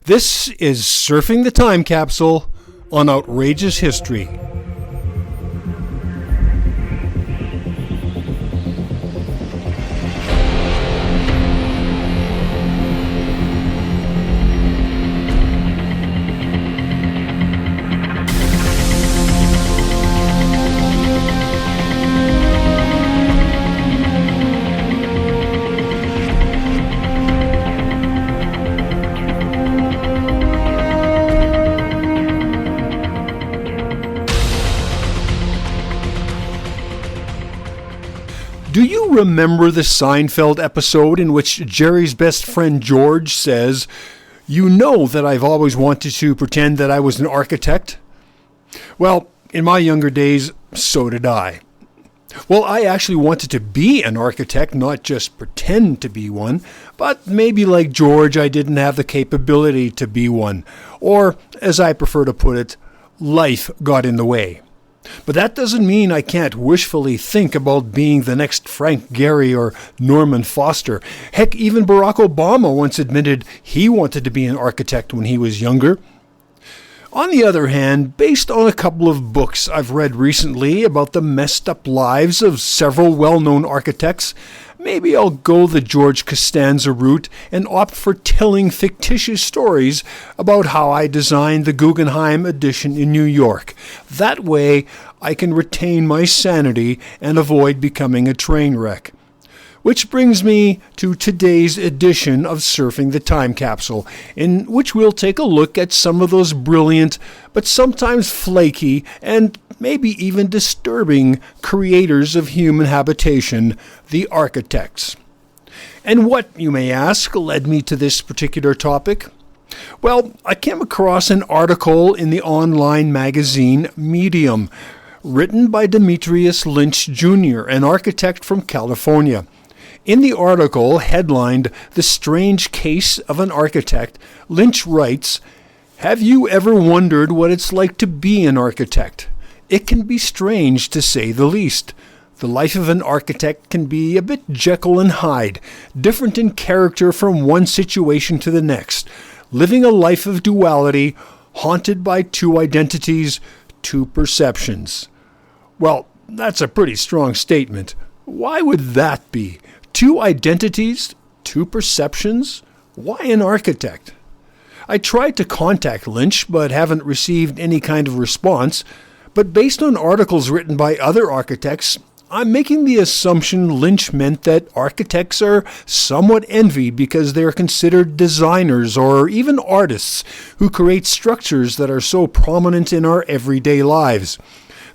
This is Surfing the Time Capsule on Outrageous History. Do you remember the Seinfeld episode in which Jerry's best friend George says, "You know that I've always wanted to pretend that I was an architect"? Well, in my younger days, so did I. Well, I actually wanted to be an architect, not just pretend to be one, but maybe like George, I didn't have the capability to be one. Or, as I prefer to put it, life got in the way. But that doesn't mean I can't wishfully think about being the next Frank Gehry or Norman Foster. Heck, even Barack Obama once admitted he wanted to be an architect when he was younger. On the other hand, based on a couple of books I've read recently about the messed up lives of several well-known architects, maybe I'll go the George Costanza route and opt for telling fictitious stories about how I designed the Guggenheim edition in New York. That way, I can retain my sanity and avoid becoming a train wreck. Which brings me to today's edition of Surfing the Time Capsule, in which we'll take a look at some of those brilliant, but sometimes flaky, and maybe even disturbing creators of human habitation, the architects. And what, you may ask, led me to this particular topic? Well, I came across an article in the online magazine Medium, written by Demetrius Lynch Jr., an architect from California. In the article, headlined "The Strange Case of an Architect," Lynch writes, "Have you ever wondered what it's like to be an architect? It can be strange, to say the least. The life of an architect can be a bit Jekyll and Hyde, different in character from one situation to the next, living a life of duality, haunted by two identities, two perceptions." Well, that's a pretty strong statement. Why would that be? Two identities, two perceptions? Why an architect? I tried to contact Lynch, but haven't received any kind of response. But based on articles written by other architects, I'm making the assumption Lynch meant that architects are somewhat envied because they're considered designers or even artists who create structures that are so prominent in our everyday lives.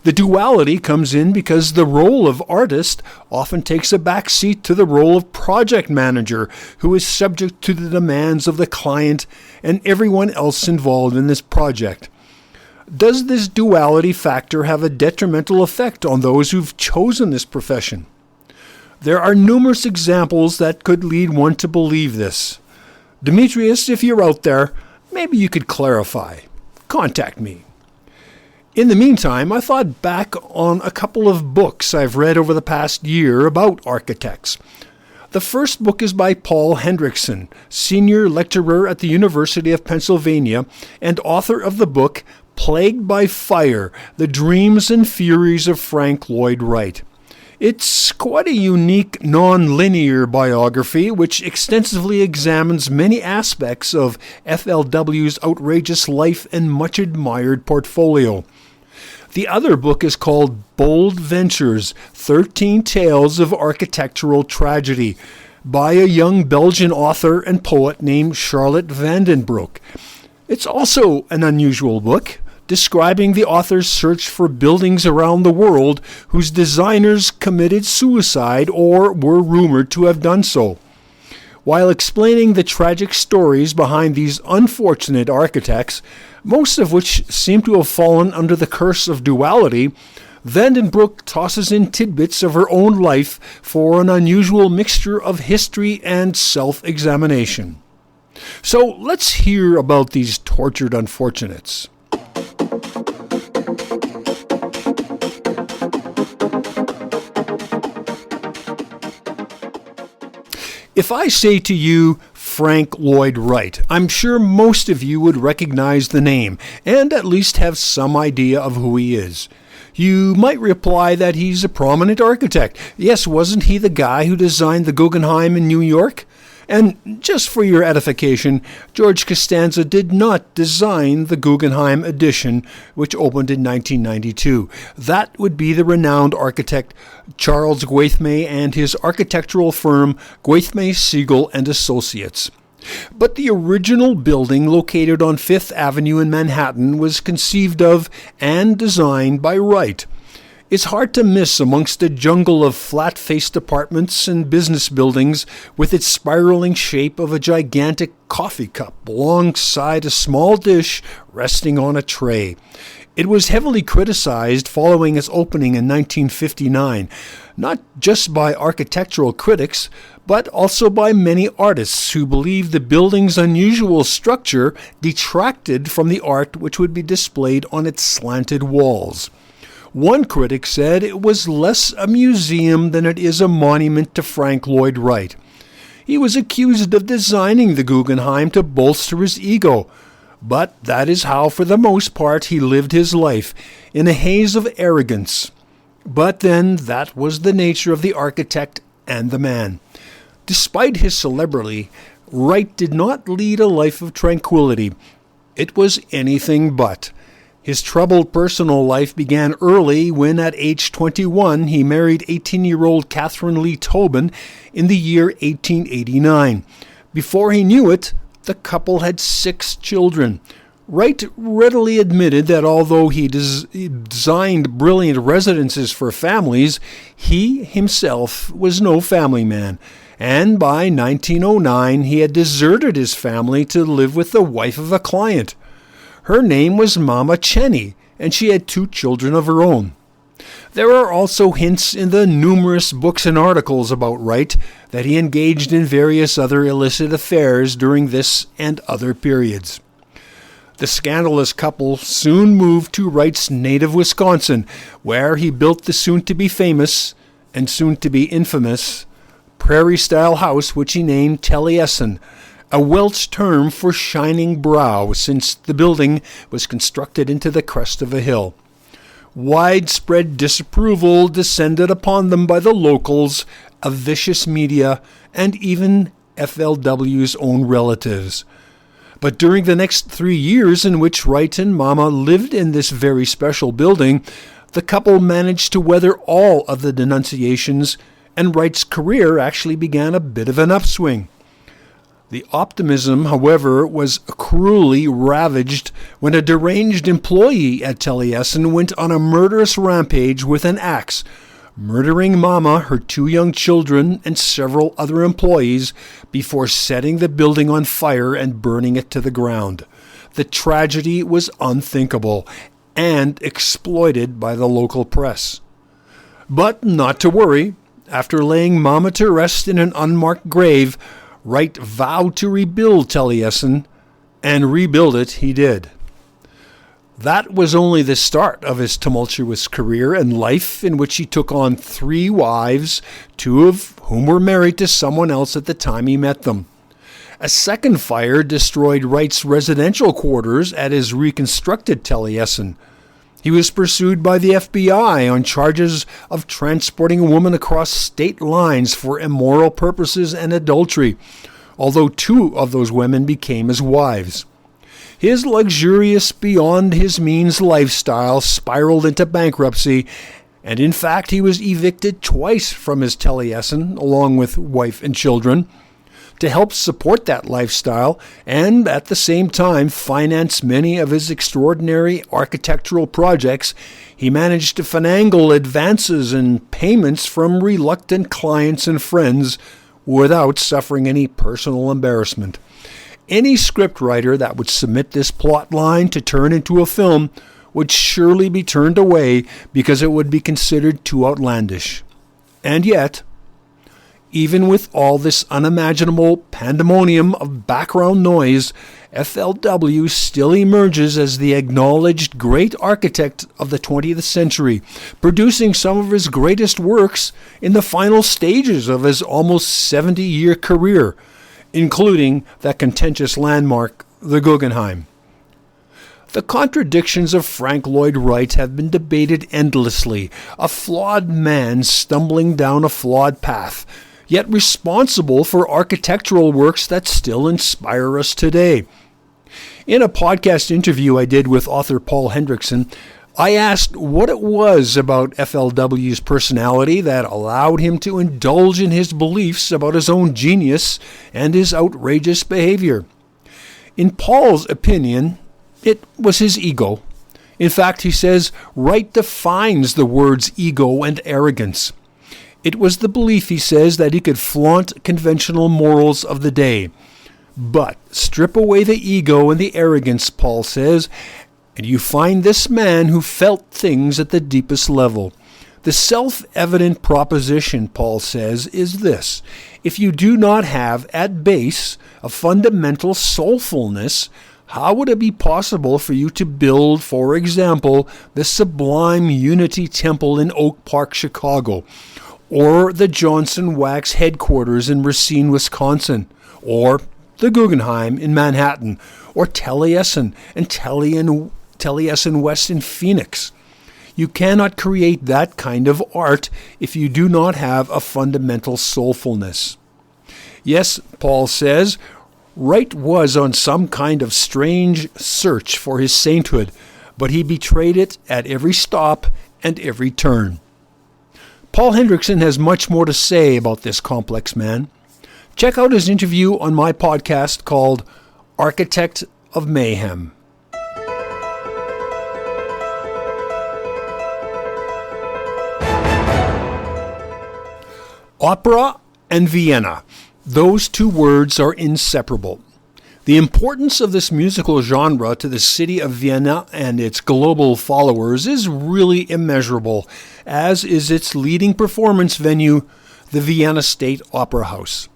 The duality comes in because the role of artist often takes a back seat to the role of project manager, who is subject to the demands of the client and everyone else involved in this project. Does this duality factor have a detrimental effect on those who've chosen this profession? There are numerous examples that could lead one to believe this. Demetrius, if you're out there, maybe you could clarify. Contact me. In the meantime, I thought back on a couple of books I've read over the past year about architects. The first book is by Paul Hendrickson, senior lecturer at the University of Pennsylvania and author of the book Plagued by Fire: The Dreams and Furies of Frank Lloyd Wright. It's quite a unique, non-linear biography which extensively examines many aspects of FLW's outrageous life and much admired portfolio. The other book is called Bold Ventures: 13 Tales of Architectural Tragedy, by a young Belgian author and poet named Charlotte Vandenbroek. It's also an unusual book, describing the author's search for buildings around the world whose designers committed suicide or were rumored to have done so. While explaining the tragic stories behind these unfortunate architects, most of which seem to have fallen under the curse of duality, Vandenbroek tosses in tidbits of her own life for an unusual mixture of history and self-examination. So let's hear about these tortured unfortunates. If I say to you, Frank Lloyd Wright. I'm sure most of you would recognize the name and at least have some idea of who he is. You might reply that he's a prominent architect. Yes, wasn't he the guy who designed the Guggenheim in New York? And just for your edification, George Costanza did not design the Guggenheim addition, which opened in 1992. That would be the renowned architect Charles Gwaithmay and his architectural firm Gwaithmay, Siegel and Associates. But the original building located on Fifth Avenue in Manhattan was conceived of and designed by Wright. It's hard to miss amongst a jungle of flat-faced apartments and business buildings with its spiraling shape of a gigantic coffee cup alongside a small dish resting on a tray. It was heavily criticized following its opening in 1959, not just by architectural critics, but also by many artists who believed the building's unusual structure detracted from the art which would be displayed on its slanted walls. One critic said it was less a museum than it is a monument to Frank Lloyd Wright. He was accused of designing the Guggenheim to bolster his ego, but that is how, for the most part, he lived his life, in a haze of arrogance. But then that was the nature of the architect and the man. Despite his celebrity, Wright did not lead a life of tranquility. It was anything but. His troubled personal life began early when, at age 21, he married 18-year-old Catherine Lee Tobin in the year 1889. Before he knew it, the couple had 6 children. Wright readily admitted that although he designed brilliant residences for families, he himself was no family man. And by 1909, he had deserted his family to live with the wife of a client. Her name was Mama Cheney, and she had 2 children of her own. There are also hints in the numerous books and articles about Wright that he engaged in various other illicit affairs during this and other periods. The scandalous couple soon moved to Wright's native Wisconsin, where he built the soon-to-be famous and soon-to-be infamous prairie-style house which he named Taliesin, a Welsh term for shining brow, since the building was constructed into the crest of a hill. Widespread disapproval descended upon them by the locals, a vicious media, and even FLW's own relatives. But during the next 3 years in which Wright and Mama lived in this very special building, the couple managed to weather all of the denunciations, and Wright's career actually began a bit of an upswing. The optimism, however, was cruelly ravaged when a deranged employee at Taliesin went on a murderous rampage with an axe, murdering Mama, her 2 young children, and several other employees before setting the building on fire and burning it to the ground. The tragedy was unthinkable and exploited by the local press. But not to worry. After laying Mama to rest in an unmarked grave, Wright vowed to rebuild Taliesin, and rebuild it he did. That was only the start of his tumultuous career and life, in which he took on 3 wives, 2 of whom were married to someone else at the time he met them. A second fire destroyed Wright's residential quarters at his reconstructed Taliesin. He was pursued by the FBI on charges of transporting a woman across state lines for immoral purposes and adultery, although 2 of those women became his wives. His luxurious, beyond his means lifestyle spiraled into bankruptcy, and in fact he was evicted twice from his Taliesin, along with wife and children. To help support that lifestyle and at the same time finance many of his extraordinary architectural projects, he managed to finagle advances and payments from reluctant clients and friends without suffering any personal embarrassment. Any scriptwriter that would submit this plot line to turn into a film would surely be turned away because it would be considered too outlandish. And yet, even with all this unimaginable pandemonium of background noise, FLW still emerges as the acknowledged great architect of the 20th century, producing some of his greatest works in the final stages of his almost 70-year career. including that contentious landmark, the Guggenheim. The contradictions of Frank Lloyd Wright have been debated endlessly, a flawed man stumbling down a flawed path, yet responsible for architectural works that still inspire us today. In a podcast interview I did with author Paul Hendrickson, I asked what it was about FLW's personality that allowed him to indulge in his beliefs about his own genius and his outrageous behavior. In Paul's opinion, it was his ego. In fact, he says, Wright defines the words ego and arrogance. It was the belief, he says, that he could flaunt conventional morals of the day. But strip away the ego and the arrogance, Paul says, and you find this man who felt things at the deepest level. The self-evident proposition, Paul says, is this. If you do not have, at base, a fundamental soulfulness, how would it be possible for you to build, for example, the sublime Unity Temple in Oak Park, Chicago, or the Johnson Wax headquarters in Racine, Wisconsin, or the Guggenheim in Manhattan, or Taliesin and Taliesin West in Phoenix? You cannot create that kind of art if you do not have a fundamental soulfulness. Yes, Paul says, Wright was on some kind of strange search for his sainthood, but he betrayed it at every stop and every turn. Paul Hendrickson has much more to say about this complex man. Check out his interview on my podcast called Architect of Mayhem. Opera and Vienna. Those two words are inseparable. The importance of this musical genre to the city of Vienna and its global followers is really immeasurable, as is its leading performance venue, the Vienna State Opera House.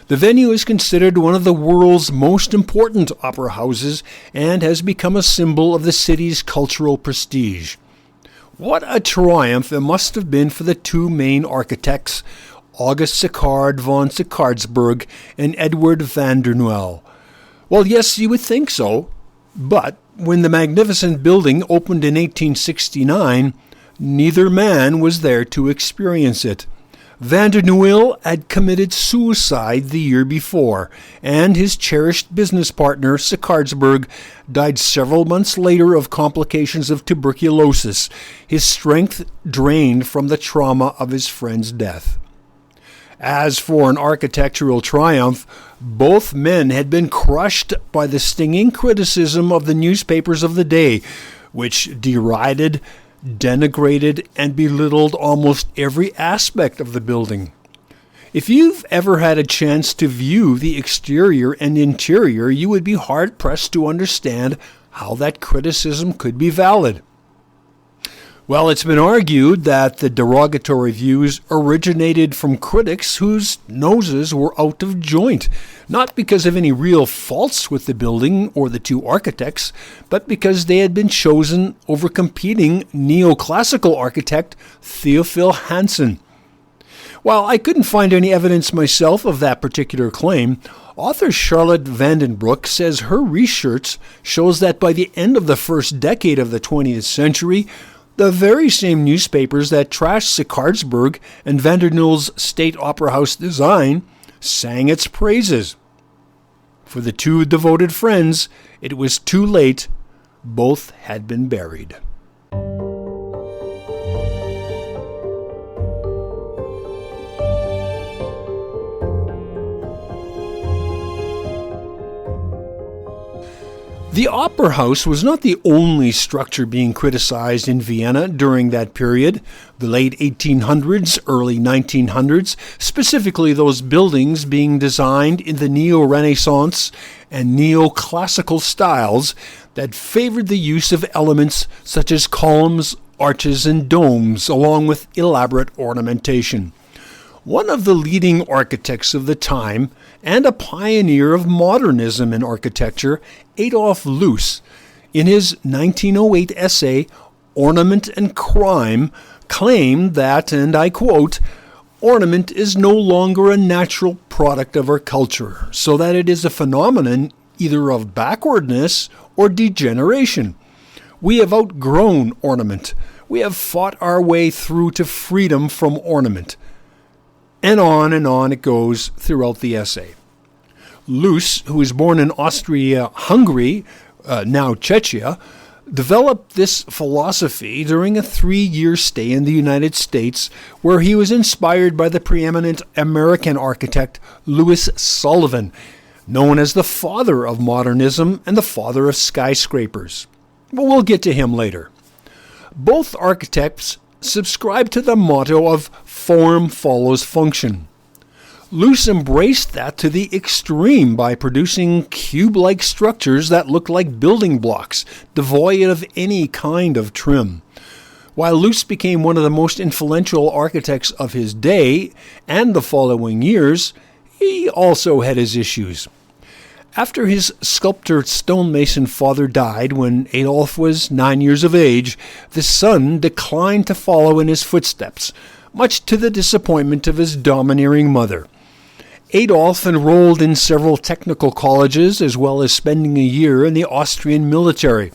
The venue is considered one of the world's most important opera houses and has become a symbol of the city's cultural prestige. What a triumph it must have been for the two main architects, August Sicard von Sicardsburg and Edward van der Nuyl. Well, yes, you would think so, but when the magnificent building opened in 1869, neither man was there to experience it. Van der Nuyl had committed suicide the year before, and his cherished business partner, Sicardsburg, died several months later of complications of tuberculosis, his strength drained from the trauma of his friend's death. As for an architectural triumph, both men had been crushed by the stinging criticism of the newspapers of the day, which derided, denigrated, and belittled almost every aspect of the building. If you've ever had a chance to view the exterior and interior, you would be hard-pressed to understand how that criticism could be valid. Well, it's been argued that the derogatory views originated from critics whose noses were out of joint, not because of any real faults with the building or the two architects, but because they had been chosen over competing neoclassical architect Theophil Hansen. While I couldn't find any evidence myself of that particular claim, author Charlotte Vandenbroek says her research shows that by the end of the first decade of the 20th century, the very same newspapers that trashed Sicardsburg and van der Nuyl's State Opera House design sang its praises. For the two devoted friends, it was too late. Both had been buried. The Opera House was not the only structure being criticized in Vienna during that period, the late 1800s, early 1900s, specifically those buildings being designed in the Neo-Renaissance and Neoclassical styles that favored the use of elements such as columns, arches, and domes, along with elaborate ornamentation. One of the leading architects of the time and a pioneer of modernism in architecture, Adolf Loos, in his 1908 essay, Ornament and Crime, claimed that, and I quote, ornament is no longer a natural product of our culture, so that it is a phenomenon either of backwardness or degeneration. We have outgrown ornament. We have fought our way through to freedom from ornament. And on it goes throughout the essay. Loos, who was born in Austria-Hungary, now Czechia, developed this philosophy during a 3-year stay in the United States, where he was inspired by the preeminent American architect Louis Sullivan, known as the father of modernism and the father of skyscrapers. But we'll get to him later. Both architects subscribe to the motto of form follows function. Loos embraced that to the extreme by producing cube-like structures that looked like building blocks, devoid of any kind of trim. While Loos became one of the most influential architects of his day and the following years, he also had his issues. After his sculptor stonemason father died when Adolf was 9 years of age, the son declined to follow in his footsteps, much to the disappointment of his domineering mother. Adolf enrolled in several technical colleges as well as spending a year in the Austrian military.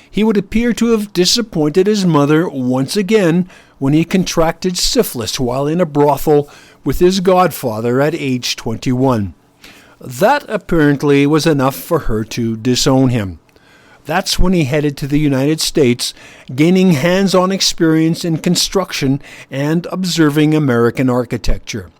He would appear to have disappointed his mother once again when he contracted syphilis while in a brothel with his godfather at age 21. That apparently was enough for her to disown him. That's when he headed to the United States, gaining hands-on experience in construction and observing American architecture.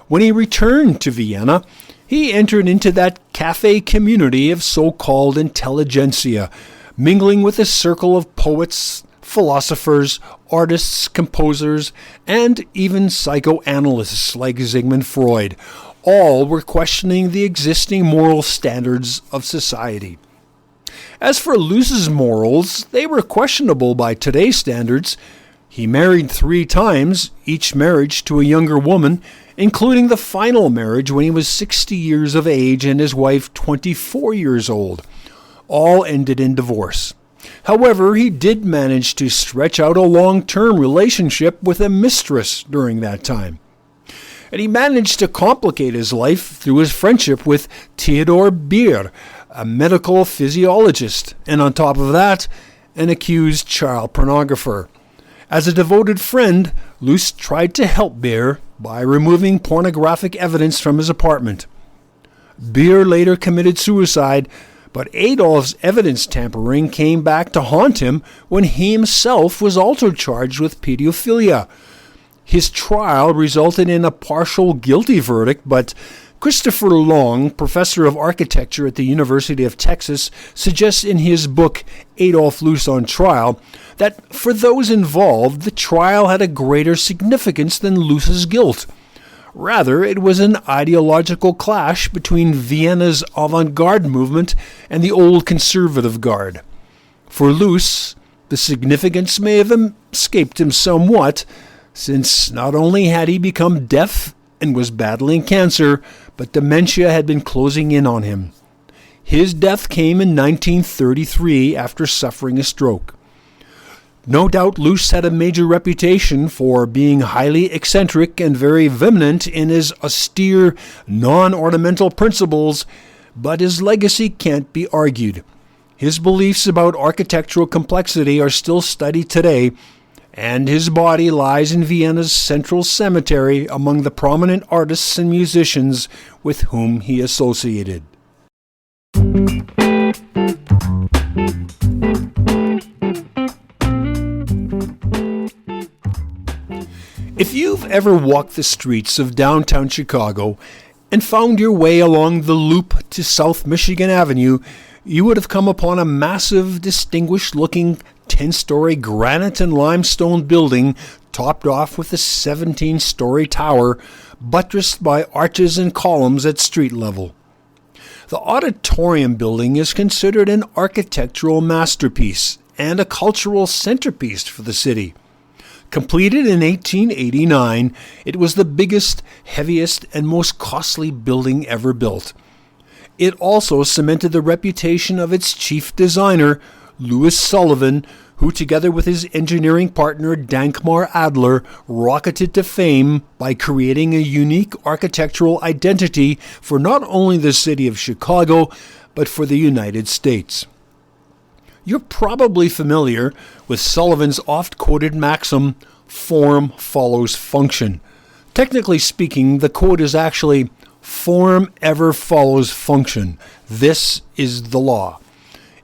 When he returned to Vienna, he entered into that cafe community of so-called intelligentsia, mingling with a circle of poets, philosophers, artists, composers, and even psychoanalysts like Sigmund Freud. All were questioning the existing moral standards of society. As for Loos's morals, they were questionable by today's standards. He married 3 times, each marriage to a younger woman, including the final marriage when he was 60 years of age and his wife 24 years old. All ended in divorce. However, he did manage to stretch out a long-term relationship with a mistress during that time. And he managed to complicate his life through his friendship with Theodor Beer, a medical physiologist, and on top of that, an accused child pornographer. As a devoted friend, Loos tried to help Beer by removing pornographic evidence from his apartment. Beer later committed suicide, but Adolf's evidence tampering came back to haunt him when he himself was also charged with pedophilia. His trial resulted in a partial guilty verdict, but Christopher Long, professor of architecture at the University of Texas, suggests in his book Adolf Loos on Trial that for those involved, the trial had a greater significance than Loos's guilt. Rather, it was an ideological clash between Vienna's avant-garde movement and the old conservative guard. For Loos, the significance may have escaped him somewhat, since not only had he become deaf and was battling cancer, but dementia had been closing in on him. His death came in 1933 after suffering a stroke. No doubt Loos had a major reputation for being highly eccentric and very vehement in his austere, non-ornamental principles, but his legacy can't be argued. His beliefs about architectural complexity are still studied today, and his body lies in Vienna's central cemetery among the prominent artists and musicians with whom he associated. If you've ever walked the streets of downtown Chicago and found your way along the loop to South Michigan Avenue, you would have come upon a massive, distinguished-looking 10-story granite and limestone building topped off with a 17-story tower buttressed by arches and columns at street level. The auditorium building is considered an architectural masterpiece and a cultural centerpiece for the city. Completed in 1889, it was the biggest, heaviest, and most costly building ever built. It also cemented the reputation of its chief designer, Louis Sullivan, who together with his engineering partner Dankmar Adler rocketed to fame by creating a unique architectural identity for not only the city of Chicago, but for the United States. You're probably familiar with Sullivan's oft-quoted maxim, form follows function. Technically speaking, the quote is actually, form ever follows function. This is the law.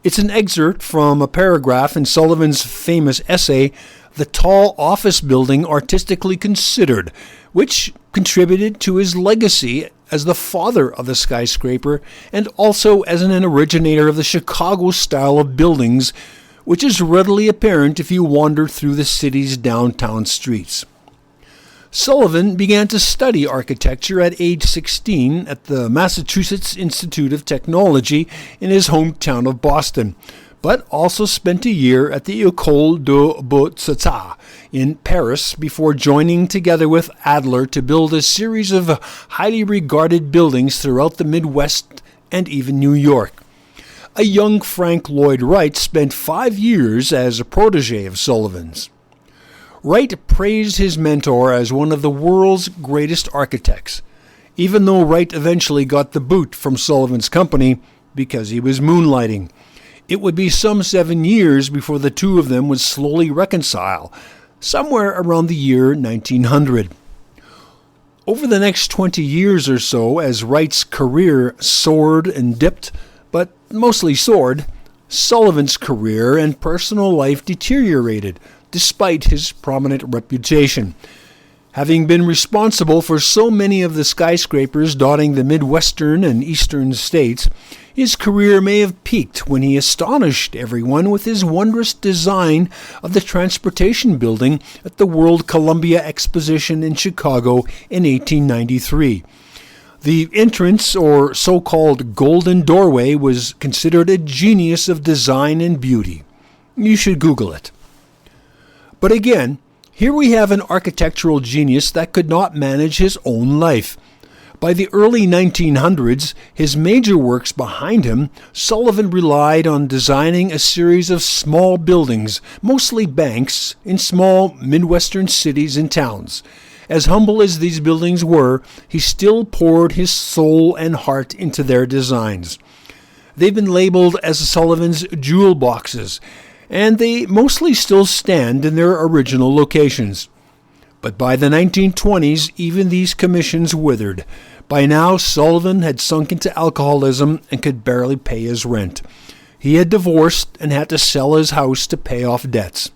It's an excerpt from a paragraph in Sullivan's famous essay, The Tall Office Building Artistically Considered, which contributed to his legacy as the father of the skyscraper and also as an originator of the Chicago style of buildings, which is readily apparent if you wander through the city's downtown streets. Sullivan began to study architecture at age 16 at the Massachusetts Institute of Technology in his hometown of Boston, but also spent a year at the École des Beaux-Arts in Paris before joining together with Adler to build a series of highly regarded buildings throughout the Midwest and even New York. A young Frank Lloyd Wright spent 5 years as a protege of Sullivan's. Wright praised his mentor as one of the world's greatest architects, even though Wright eventually got the boot from Sullivan's company because he was moonlighting. It would be some 7 years before the two of them would slowly reconcile, somewhere around the year 1900. Over the next 20 years or so, as Wright's career soared and dipped, but mostly soared, Sullivan's career and personal life deteriorated, despite his prominent reputation. Having been responsible for so many of the skyscrapers dotting the Midwestern and Eastern states, his career may have peaked when he astonished everyone with his wondrous design of the transportation building at the World Columbia Exposition in Chicago in 1893. The entrance, or so-called Golden Doorway, was considered a genius of design and beauty. You should Google it. But again, here we have an architectural genius that could not manage his own life. By the early 1900s, his major works behind him, Sullivan relied on designing a series of small buildings, mostly banks, in small Midwestern cities and towns. As humble as these buildings were, he still poured his soul and heart into their designs. They've been labeled as Sullivan's jewel boxes, and they mostly still stand in their original locations. But by the 1920s, even these commissions withered. By now, Sullivan had sunk into alcoholism and could barely pay his rent. He had divorced and had to sell his house to pay off debts.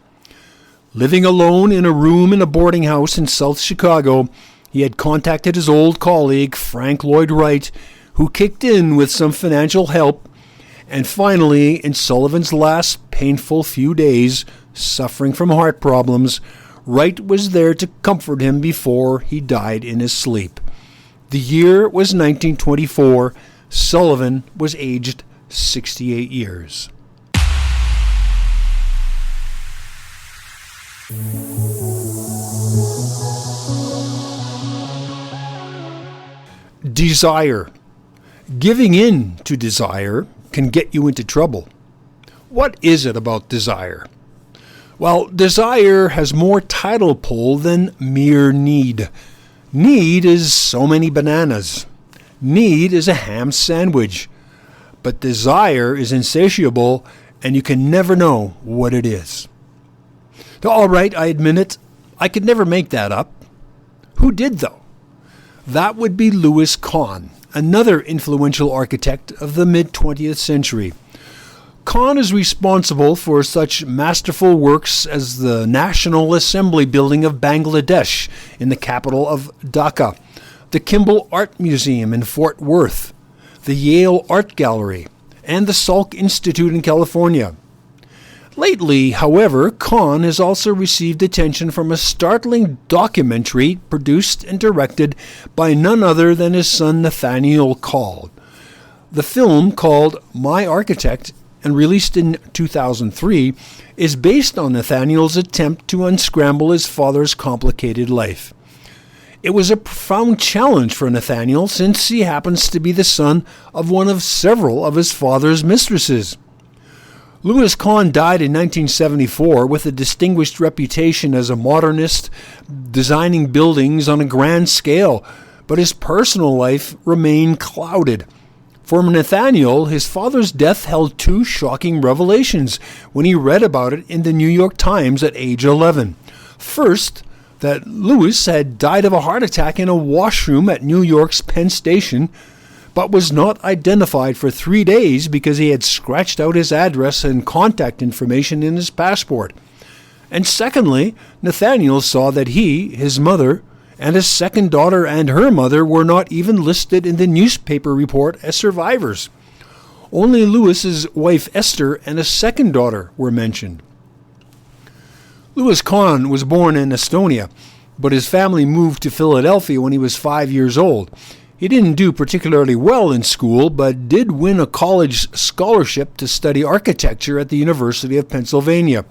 Living alone in a room in a boarding house in South Chicago, he had contacted his old colleague, Frank Lloyd Wright, who kicked in with some financial help. And finally, in Sullivan's last painful few days, suffering from heart problems, Wright was there to comfort him before he died in his sleep. The year was 1924. Sullivan was aged 68 years. Desire. Giving in to desire can get you into trouble. What is it about desire? Well, desire has more title pull than mere need. Need is so many bananas. Need is a ham sandwich. But desire is insatiable, and you can never know what it is. All right, I admit it. I could never make that up. Who did, though? That would be Louis Kahn, another influential architect of the mid-20th century. Kahn is responsible for such masterful works as the National Assembly Building of Bangladesh in the capital of Dhaka, the Kimball Art Museum in Fort Worth, the Yale Art Gallery, and the Salk Institute in California. Lately, however, Kahn has also received attention from a startling documentary produced and directed by none other than his son Nathaniel Call. The film, called My Architect, and released in 2003, is based on Nathaniel's attempt to unscramble his father's complicated life. It was a profound challenge for Nathaniel, since he happens to be the son of one of several of his father's mistresses. Louis Kahn died in 1974 with a distinguished reputation as a modernist, designing buildings on a grand scale, but his personal life remained clouded. For Nathaniel, his father's death held two shocking revelations when he read about it in the New York Times at age 11. First, that Louis had died of a heart attack in a washroom at New York's Penn Station, but was not identified for 3 days because he had scratched out his address and contact information in his passport. And secondly, Nathaniel saw that he, his mother, and his second daughter and her mother were not even listed in the newspaper report as survivors. Only Louis's wife Esther and a second daughter were mentioned. Louis Kahn was born in Estonia, but his family moved to Philadelphia when he was 5 years old. He didn't do particularly well in school, but did win a college scholarship to study architecture at the University of Pennsylvania.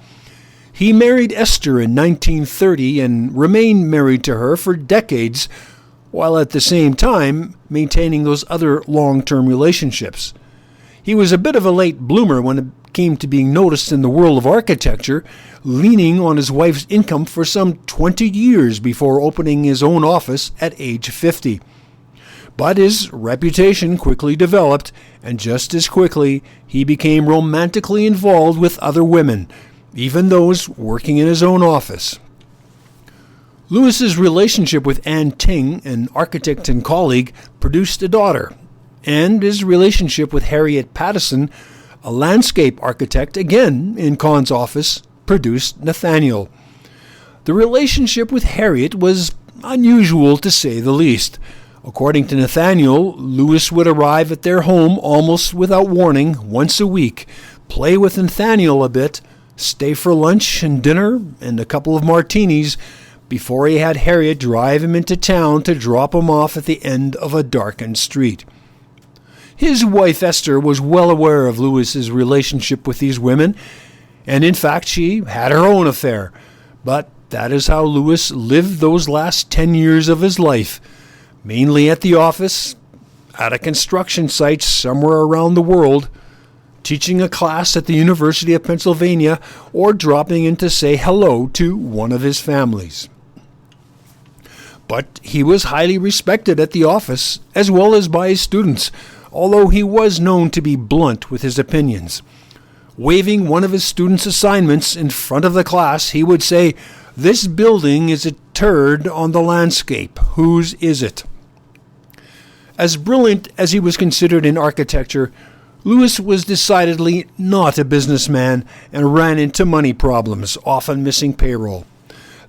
He married Esther in 1930 and remained married to her for decades, while at the same time maintaining those other long-term relationships. He was a bit of a late bloomer when it came to being noticed in the world of architecture, leaning on his wife's income for some 20 years before opening his own office at age 50. But his reputation quickly developed, and just as quickly he became romantically involved with other women, even those working in his own office. Louis's relationship with Anne Ting, an architect and colleague, produced a daughter, and his relationship with Harriet Pattison, a landscape architect, again in Kahn's office, produced Nathaniel. The relationship with Harriet was unusual to say the least. According to Nathaniel, Louis would arrive at their home almost without warning once a week, play with Nathaniel a bit, stay for lunch and dinner and a couple of martinis before he had Harriet drive him into town to drop him off at the end of a darkened street. His wife Esther was well aware of Louis's relationship with these women, and in fact she had her own affair. But that is how Louis lived those last 10 years of his life, mainly at the office, at a construction site somewhere around the world, teaching a class at the University of Pennsylvania, or dropping in to say hello to one of his families. But he was highly respected at the office, as well as by his students, although he was known to be blunt with his opinions. Waving one of his students' assignments in front of the class, he would say, "This building is a turd on the landscape. Whose is it?" As brilliant as he was considered in architecture, Louis was decidedly not a businessman and ran into money problems, often missing payroll.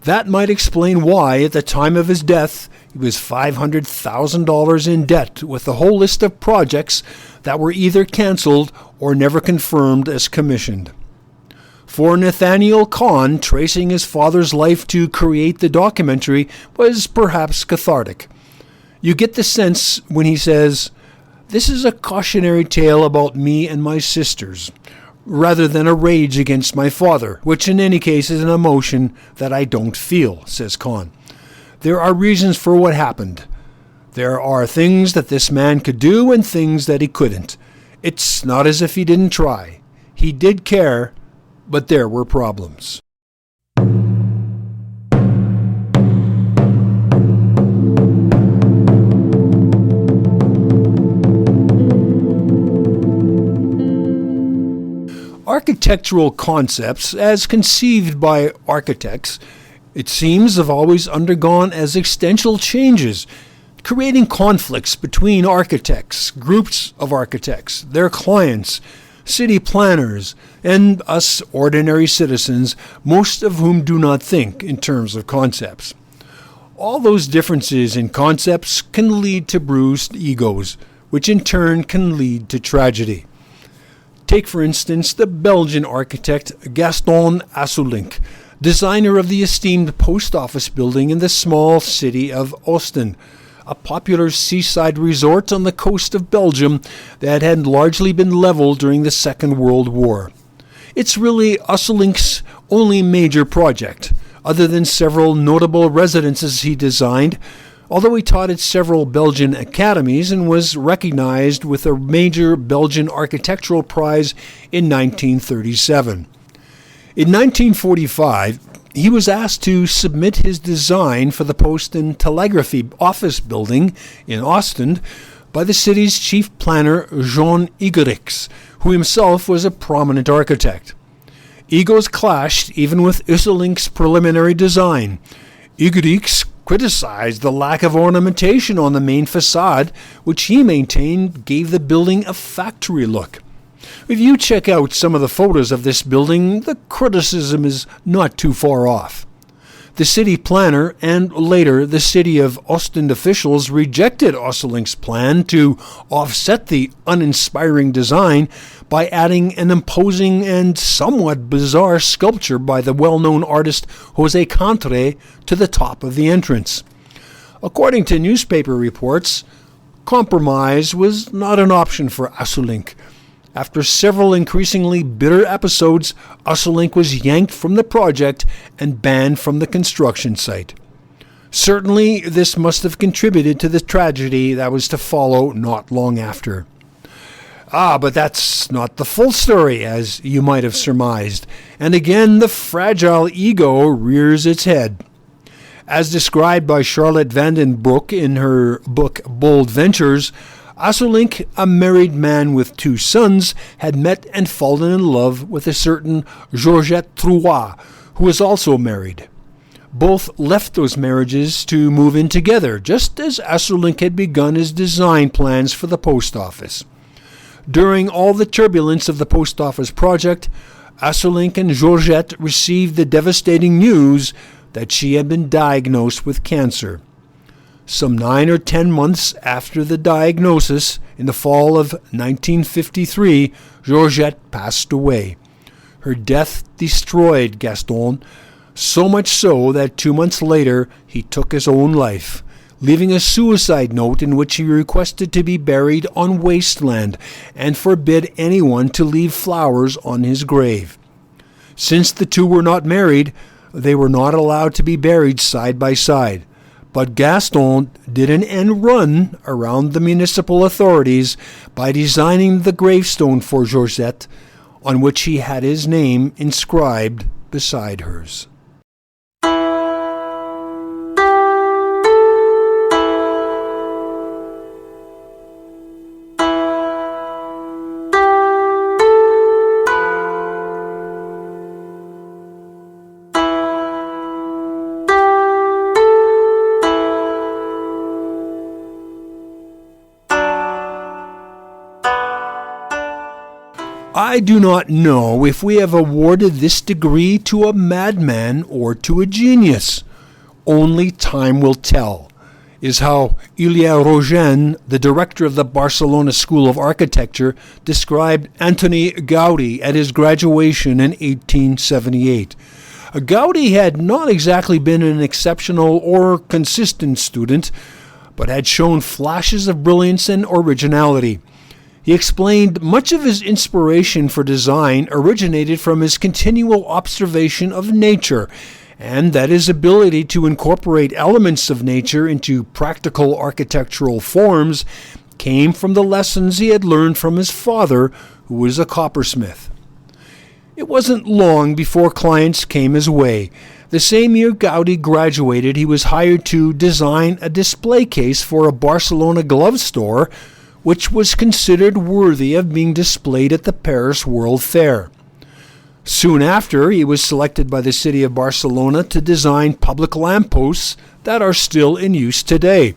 That might explain why, at the time of his death, he was $500,000 in debt with a whole list of projects that were either canceled or never confirmed as commissioned. For Nathaniel Kahn, tracing his father's life to create the documentary was perhaps cathartic. You get the sense when he says, "This is a cautionary tale about me and my sisters, rather than a rage against my father, which in any case is an emotion that I don't feel," says Kahn. "There are reasons for what happened. There are things that this man could do and things that he couldn't. It's not as if he didn't try. He did care, but there were problems." Architectural concepts, as conceived by architects, it seems have always undergone existential changes, creating conflicts between architects, groups of architects, their clients, city planners, and us ordinary citizens, most of whom do not think in terms of concepts. All those differences in concepts can lead to bruised egos, which in turn can lead to tragedy. Take, for instance, the Belgian architect Gaston Asselink, designer of the esteemed post office building in the small city of Ostend, a popular seaside resort on the coast of Belgium that had largely been leveled during the Second World War. It's really Asselink's only major project, other than several notable residences he designed, although he taught at several Belgian academies and was recognized with a major Belgian architectural prize in 1937. In 1945, he was asked to submit his design for the Post and Telegraphy office building in Ostend by the city's chief planner Jean Igorix, who himself was a prominent architect. Egos clashed even with Usselink's preliminary design. Igorix criticized the lack of ornamentation on the main facade, which he maintained gave the building a factory look. If you check out some of the photos of this building, the criticism is not too far off. The city planner and later the city of Ostend officials rejected Usselink's plan to offset the uninspiring design by adding an imposing and somewhat bizarre sculpture by the well-known artist José Cantre to the top of the entrance. According to newspaper reports, compromise was not an option for Usselink. After several increasingly bitter episodes, Usselink was yanked from the project and banned from the construction site. Certainly, this must have contributed to the tragedy that was to follow not long after. But that's not the full story, as you might have surmised, and again the fragile ego rears its head. As described by Charlotte van den Broek in her book Bold Ventures, Usselink, a married man with 2 sons, had met and fallen in love with a certain Georgette Trouat, who was also married. Both left those marriages to move in together, just as Usselink had begun his design plans for the post office. During all the turbulence of the post office project, Usselink and Georgette received the devastating news that she had been diagnosed with cancer. Some 9 or 10 months after the diagnosis, in the fall of 1953, Georgette passed away. Her death destroyed Gaston, so much so that 2 months later he took his own life, leaving a suicide note in which he requested to be buried on wasteland and forbid anyone to leave flowers on his grave. Since the two were not married, they were not allowed to be buried side by side. But Gaston did an end run around the municipal authorities by designing the gravestone for Georgette, on which he had his name inscribed beside hers. I do not know if we have awarded this degree to a madman or to a genius. Only time will tell, is how Ilya Rogen, the director of the Barcelona School of Architecture, described Antoni Gaudi at his graduation in 1878. Gaudi had not exactly been an exceptional or consistent student, but had shown flashes of brilliance and originality. He explained much of his inspiration for design originated from his continual observation of nature, and that his ability to incorporate elements of nature into practical architectural forms came from the lessons he had learned from his father, who was a coppersmith. It wasn't long before clients came his way. The same year Gaudi graduated, he was hired to design a display case for a Barcelona glove store, which was considered worthy of being displayed at the Paris World Fair. Soon after, he was selected by the city of Barcelona to design public lampposts that are still in use today.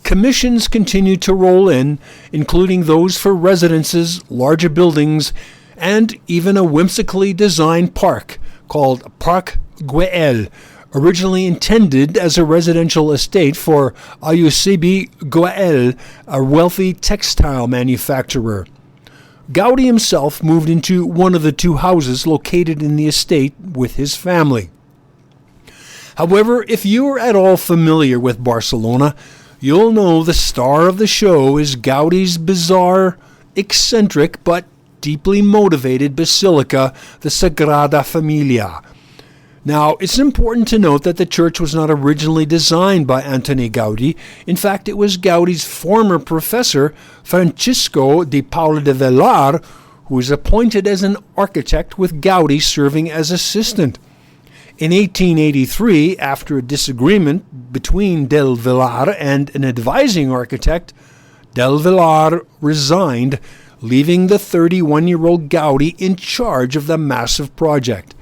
Commissions continued to roll in, including those for residences, larger buildings, and even a whimsically designed park called Parc Güell, originally intended as a residential estate for Eusèbe Güell, a wealthy textile manufacturer. Gaudi himself moved into one of the 2 houses located in the estate with his family. However, if you are at all familiar with Barcelona, you'll know the star of the show is Gaudi's bizarre, eccentric, but deeply motivated basilica, the Sagrada Familia. Now, it's important to note that the church was not originally designed by Antoni Gaudi. In fact, it was Gaudi's former professor, Francisco de Paula de Villar, who was appointed as an architect with Gaudi serving as assistant. In 1883, after a disagreement between del Villar and an advising architect, del Villar resigned, leaving the 31-year-old Gaudi in charge of the massive project.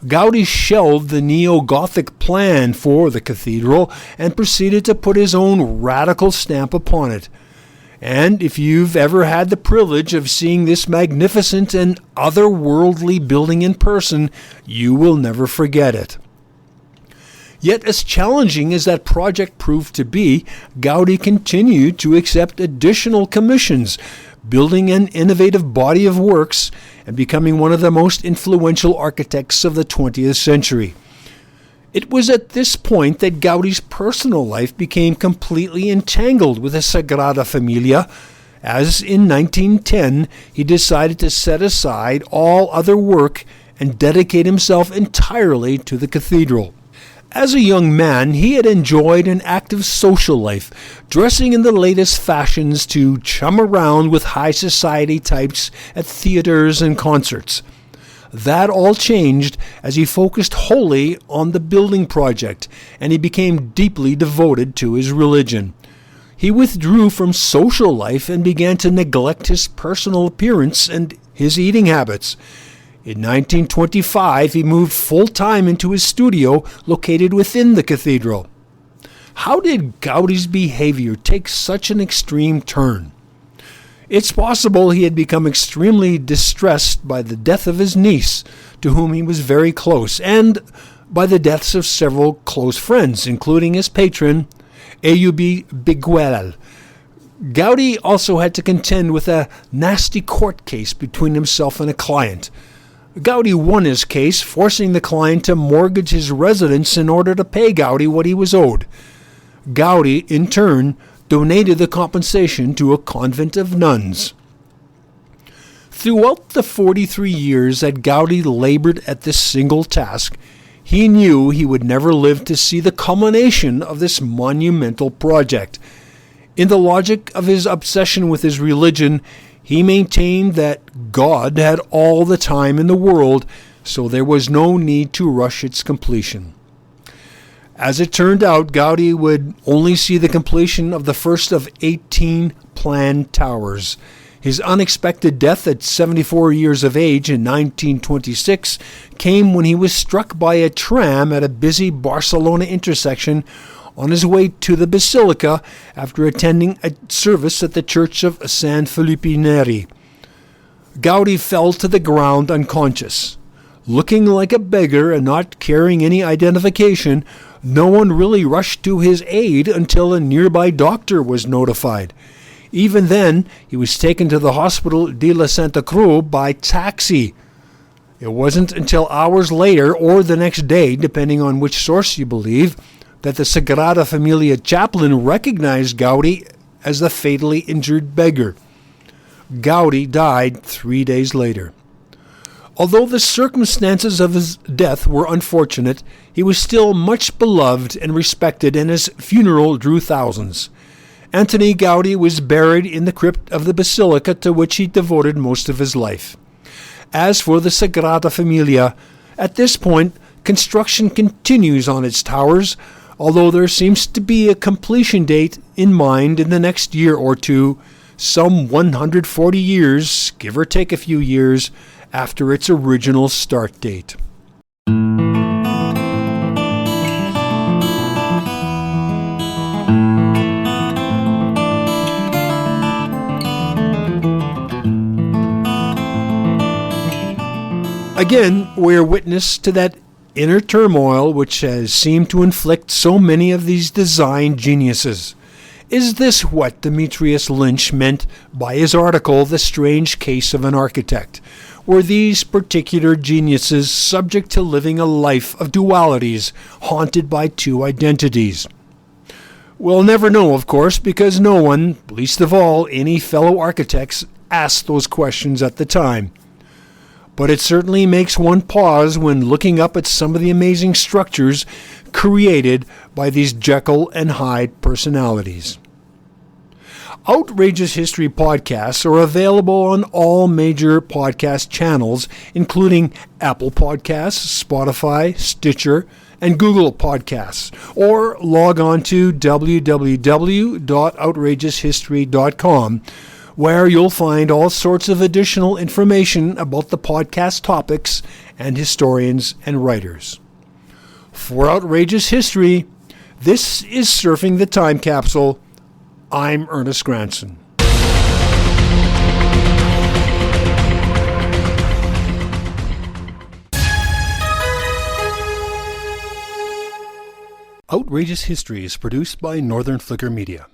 Gaudi shelved the neo-Gothic plan for the cathedral and proceeded to put his own radical stamp upon it. And if you've ever had the privilege of seeing this magnificent and otherworldly building in person, you will never forget it. Yet as challenging as that project proved to be, Gaudi continued to accept additional commissions, building an innovative body of works and becoming one of the most influential architects of the 20th century. It was at this point that Gaudi's personal life became completely entangled with the Sagrada Familia, as in 1910 he decided to set aside all other work and dedicate himself entirely to the cathedral. As a young man, he had enjoyed an active social life, dressing in the latest fashions to chum around with high society types at theaters and concerts. That all changed as he focused wholly on the building project, and he became deeply devoted to his religion. He withdrew from social life and began to neglect his personal appearance and his eating habits. In 1925, he moved full-time into his studio located within the cathedral. How did Gaudi's behavior take such an extreme turn? It's possible he had become extremely distressed by the death of his niece, to whom he was very close, and by the deaths of several close friends, including his patron, Ayubi Biguel. Gaudi also had to contend with a nasty court case between himself and a client. Gaudi won his case, forcing the client to mortgage his residence in order to pay Gaudi what he was owed. Gaudi, in turn, donated the compensation to a convent of nuns. Throughout the 43 years that Gaudi labored at this single task, he knew he would never live to see the culmination of this monumental project. In the logic of his obsession with his religion, he maintained that God had all the time in the world, so there was no need to rush its completion. As it turned out, Gaudi would only see the completion of the first of 18 planned towers. His unexpected death at 74 years of age in 1926 came when he was struck by a tram at a busy Barcelona intersection on his way to the Basilica after attending a service at the Church of San Filippo Neri. Gaudi fell to the ground unconscious. Looking like a beggar and not carrying any identification, no one really rushed to his aid until a nearby doctor was notified. Even then, he was taken to the Hospital de la Santa Cruz by taxi. It wasn't until hours later, or the next day, depending on which source you believe, that the Sagrada Familia chaplain recognized Gaudi as the fatally injured beggar. Gaudi died 3 days later. Although the circumstances of his death were unfortunate, he was still much beloved and respected, and his funeral drew thousands. Antoni Gaudi was buried in the crypt of the Basilica, to which he devoted most of his life. As for the Sagrada Familia, at this point, construction continues on its towers, although there seems to be a completion date in mind in the next year or two, some 140 years, give or take a few years, after its original start date. Again, we are witness to that inner turmoil which has seemed to inflict so many of these design geniuses. Is this what Demetrius Lynch meant by his article, The Strange Case of an Architect? Were these particular geniuses subject to living a life of dualities, haunted by two identities? We'll never know, of course, because no one, least of all any fellow architects, asked those questions at the time. but it certainly makes one pause when looking up at some of the amazing structures created by these Jekyll and Hyde personalities. Outrageous History podcasts are available on all major podcast channels, including Apple Podcasts, Spotify, Stitcher, and Google Podcasts, or log on to www.outrageoushistory.com, where you'll find all sorts of additional information about the podcast topics and historians and writers. For Outrageous History, this is Surfing the Time Capsule. I'm Ernest Granson. Outrageous History is produced by Northern Flicker Media.